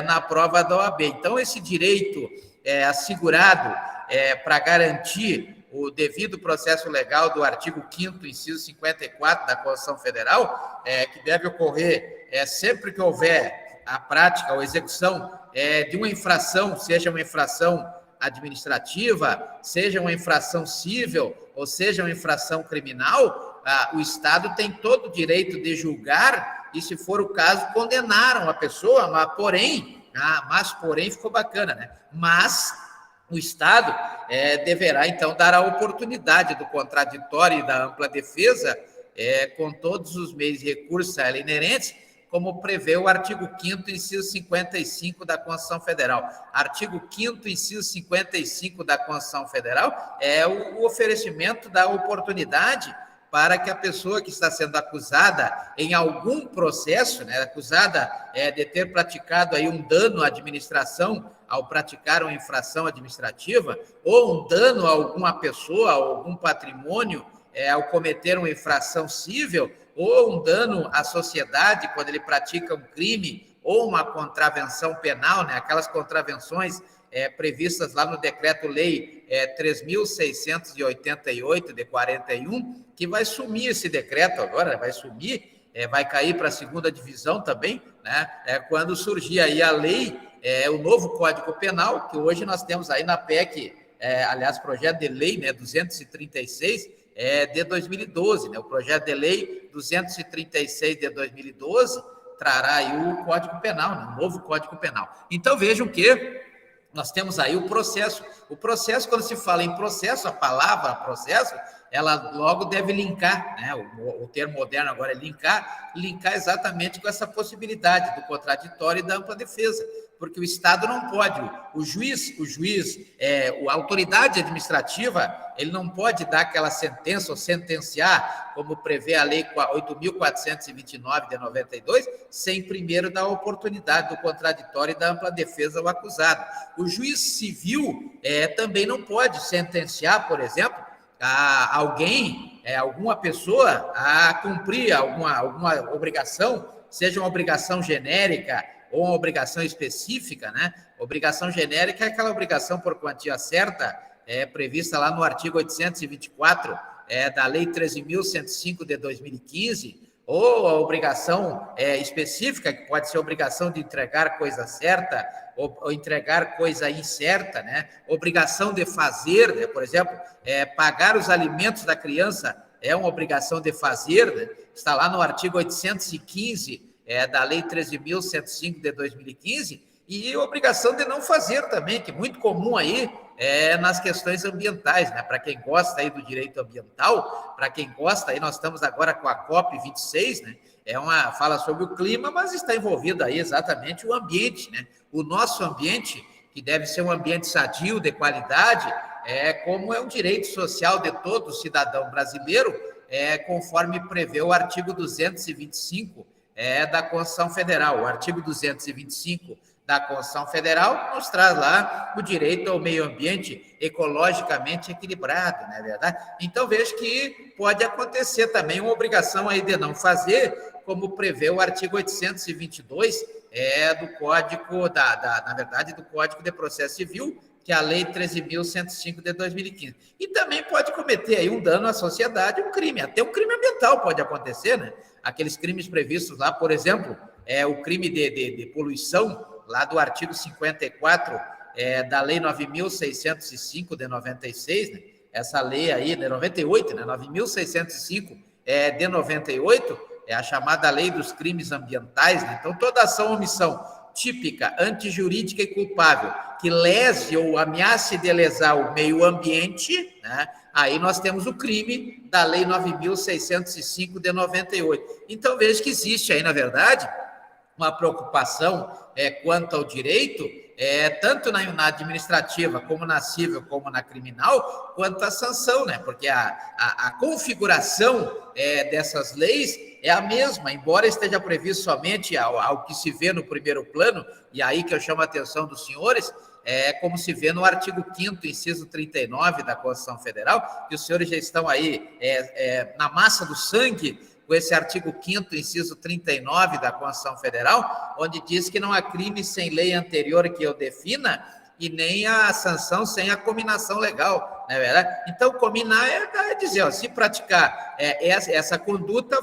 na prova da OAB. Então, esse direito assegurado para garantir o devido processo legal do artigo 5º, inciso 54 da Constituição Federal, que deve ocorrer sempre que houver a prática ou execução de uma infração, seja uma infração administrativa, seja uma infração civil ou seja uma infração criminal, o Estado tem todo o direito de julgar e, se for o caso, condenaram a pessoa, mas porém ficou bacana, né? Mas o Estado deverá, então, dar a oportunidade do contraditório e da ampla defesa com todos os meios de recurso a ela inerentes, como prevê o artigo 5º, inciso 55 da Constituição Federal. Artigo 5º, inciso 55 da Constituição Federal é o oferecimento da oportunidade para que a pessoa que está sendo acusada em algum processo, né, acusada de ter praticado aí um dano à administração ao praticar uma infração administrativa, ou um dano a alguma pessoa, a algum patrimônio, ao cometer uma infração civil, ou um dano à sociedade quando ele pratica um crime ou uma contravenção penal, né? Aquelas contravenções previstas lá no Decreto-Lei 3.688 de 41, que vai sumir esse decreto agora, vai sumir, vai cair para a segunda divisão também, né? Quando surgir aí a lei, o novo Código Penal, que hoje nós temos aí na PEC, aliás, projeto de lei, né, 236, de 2012, né? O projeto de lei 236 de 2012 trará aí o Código Penal, né? O novo Código Penal. Então, vejam que nós temos aí o processo. O processo, quando se fala em processo, a palavra processo, ela logo deve linkar, né? O termo moderno agora é linkar exatamente com essa possibilidade do contraditório e da ampla defesa, porque o Estado não pode, o juiz, a autoridade administrativa, ele não pode dar aquela sentença ou sentenciar, como prevê a Lei 8.429 de 92, sem primeiro dar a oportunidade do contraditório e da ampla defesa ao acusado. O juiz civil também não pode sentenciar, por exemplo, a alguém, alguma pessoa, a cumprir alguma obrigação, seja uma obrigação genérica ou uma obrigação específica, né? Obrigação genérica é aquela obrigação por quantia certa, prevista lá no artigo 824 da Lei 13.105 de 2015, ou a obrigação específica, que pode ser obrigação de entregar coisa certa ou entregar coisa incerta, né? Obrigação de fazer, né? Por exemplo, pagar os alimentos da criança é uma obrigação de fazer, né? Está lá no artigo 815 da Lei 13.105 de 2015, e obrigação de não fazer também, que é muito comum aí nas questões ambientais, né? Para quem gosta aí do direito ambiental, para quem gosta aí, nós estamos agora com a COP26, né? Fala sobre o clima, mas está envolvido aí exatamente o ambiente, né? O nosso ambiente, que deve ser um ambiente sadio, de qualidade, como é um direito social de todo cidadão brasileiro, conforme prevê o artigo 225 da Constituição Federal. O artigo 225 da Constituição Federal nos traz lá o direito ao meio ambiente ecologicamente equilibrado, não é verdade? Então, vejo que pode acontecer também uma obrigação aí de não fazer, como prevê o artigo 822 do Código, na verdade, do Código de Processo Civil, que é a Lei 13.105 de 2015. E também pode cometer aí um dano à sociedade, um crime, até um crime ambiental pode acontecer, né? Aqueles crimes previstos lá, por exemplo, o crime de poluição, lá do artigo 54 da Lei 9.605 de 96, né? Essa lei aí, de 98, né? 9.605 de 98, é a chamada Lei dos Crimes Ambientais, né? Então, toda ação ou omissão típica, antijurídica e culpável, que lese ou ameace de lesar o meio ambiente, né? Aí nós temos o crime da Lei 9.605 de 98. Então, veja que existe aí, na verdade, uma preocupação quanto ao direito, tanto na administrativa, como na civil, como na criminal, quanto à sanção, né? Porque a configuração dessas leis é a mesma, embora esteja previsto somente ao que se vê no primeiro plano, e aí que eu chamo a atenção dos senhores, como se vê no artigo 5º, inciso 39 da Constituição Federal, que os senhores já estão aí na massa do sangue, com esse artigo 5º, inciso 39 da Constituição Federal, onde diz que não há crime sem lei anterior que eu defina e nem a sanção sem a cominação legal, não é verdade? Então, cominar é dizer, ó, se praticar essa conduta,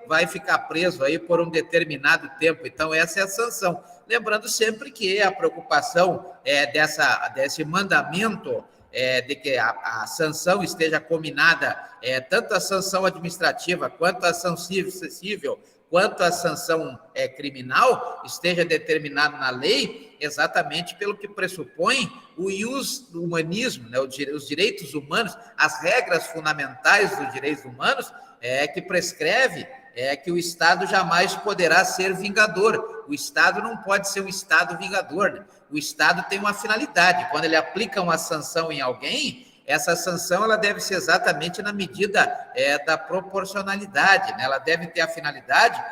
vai ficar preso aí por um determinado tempo. Então, essa é a sanção. Lembrando sempre que a preocupação desse mandamento de que a sanção esteja combinada, tanto a sanção administrativa quanto a ação civil, quanto a sanção criminal, esteja determinado na lei, exatamente pelo que pressupõe o ius humanismo, né, os direitos humanos, as regras fundamentais dos direitos humanos, que prescreve que o Estado jamais poderá ser vingador. O Estado não pode ser um Estado vingador, né? O Estado tem uma finalidade. Quando ele aplica uma sanção em alguém, essa sanção ela deve ser exatamente na medida da proporcionalidade, né? Ela deve ter a finalidade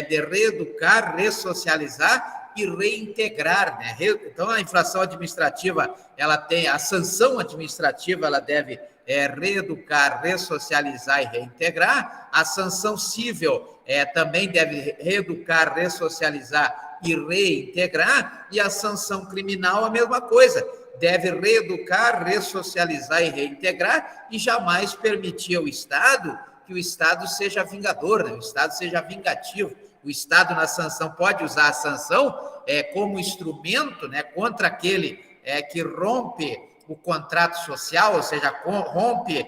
de reeducar, ressocializar e reintegrar, né? Então, a infração administrativa, a sanção administrativa, ela deve reeducar, ressocializar e reintegrar. A sanção civil também deve reeducar, ressocializar e reintegrar. E a sanção criminal, a mesma coisa, deve reeducar, ressocializar e reintegrar, e jamais permitir ao Estado que o Estado seja vingador, né? O Estado seja vingativo. O Estado, na sanção, pode usar a sanção como instrumento, né, contra aquele que rompe o contrato social, ou seja, rompe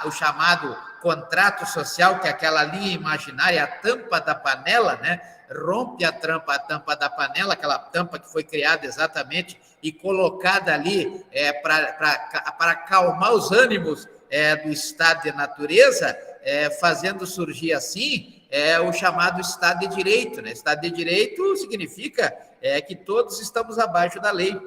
o chamado contrato social, que é aquela linha imaginária, a tampa da panela, né? Rompe a tampa da panela, aquela tampa que foi criada exatamente e colocada ali para acalmar os ânimos do estado de natureza, fazendo surgir assim o chamado Estado de Direito, né? Estado de Direito significa que todos estamos abaixo da lei,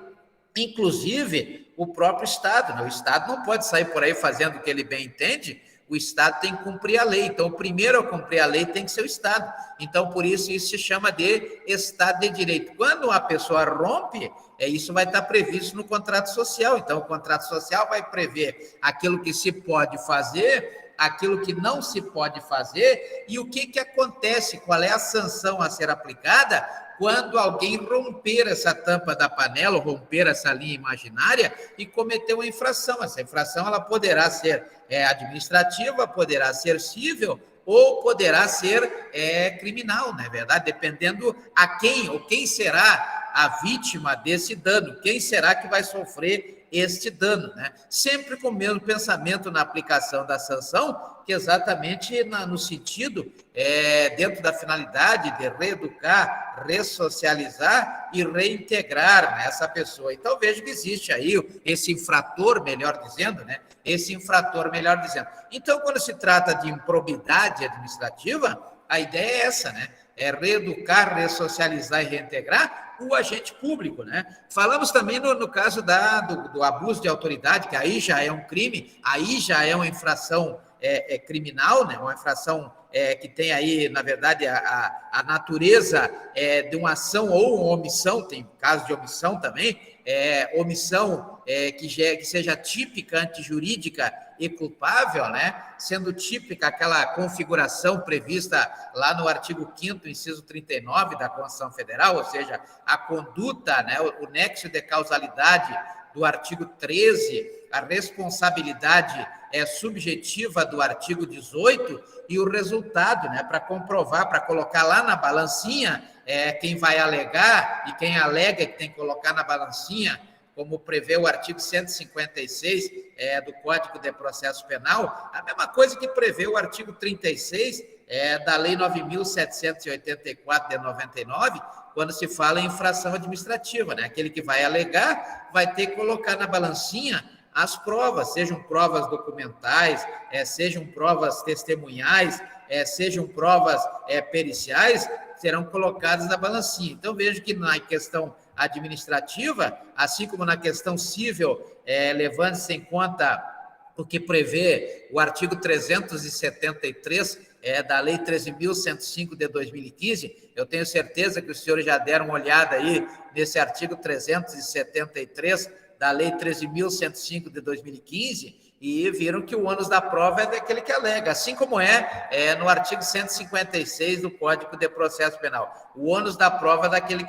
inclusive o próprio Estado, né? O Estado não pode sair por aí fazendo o que ele bem entende. O Estado tem que cumprir a lei. Então, o primeiro a cumprir a lei tem que ser o Estado. Então, por isso se chama de Estado de Direito. Quando a pessoa rompe, isso vai estar previsto no contrato social. Então, o contrato social vai prever aquilo que se pode fazer, aquilo que não se pode fazer, e o que acontece, qual é a sanção a ser aplicada quando alguém romper essa tampa da panela, romper essa linha imaginária e cometer uma infração. Essa infração ela poderá ser administrativa, poderá ser civil ou poderá ser criminal, não é verdade? Dependendo a quem ou quem será a vítima desse dano, quem será que vai sofrer este dano, né? Sempre com o mesmo pensamento na aplicação da sanção, que exatamente no sentido, dentro da finalidade de reeducar, ressocializar e reintegrar, né, essa pessoa. Então, vejo que existe aí esse infrator, melhor dizendo, né? Esse infrator, melhor dizendo. Então, quando se trata de improbidade administrativa, a ideia é essa, né? É reeducar, ressocializar e reintegrar o agente público, né? Falamos também no caso do abuso de autoridade, que aí já é um crime, aí já é uma infração criminal, né? Uma infração que tem aí, na verdade, a natureza de uma ação ou uma omissão, tem caso de omissão também, omissão que seja típica, antijurídica e culpável, né? Sendo típica aquela configuração prevista lá no artigo 5º, inciso 39 da Constituição Federal, ou seja, a conduta, né? O nexo de causalidade do artigo 13, a responsabilidade subjetiva do artigo 18 e o resultado, né? Para comprovar, para colocar lá na balancinha quem vai alegar e quem alega que tem que colocar na balancinha, como prevê o artigo 156 do Código de Processo Penal, a mesma coisa que prevê o artigo 36 da Lei 9.784 de 99, quando se fala em infração administrativa, né? Aquele que vai alegar vai ter que colocar na balancinha as provas, sejam provas documentais, sejam provas testemunhais, sejam provas periciais, serão colocadas na balancinha. Então, vejo que na questão administrativa, assim como na questão civil, levando-se em conta o que prevê o artigo 373 da Lei 13.105 de 2015, eu tenho certeza que os senhores já deram uma olhada aí nesse artigo 373 da Lei 13.105 de 2015, e viram que o ônus da prova é daquele que alega, assim como no artigo 156 do Código de Processo Penal. O ônus da prova é daquele que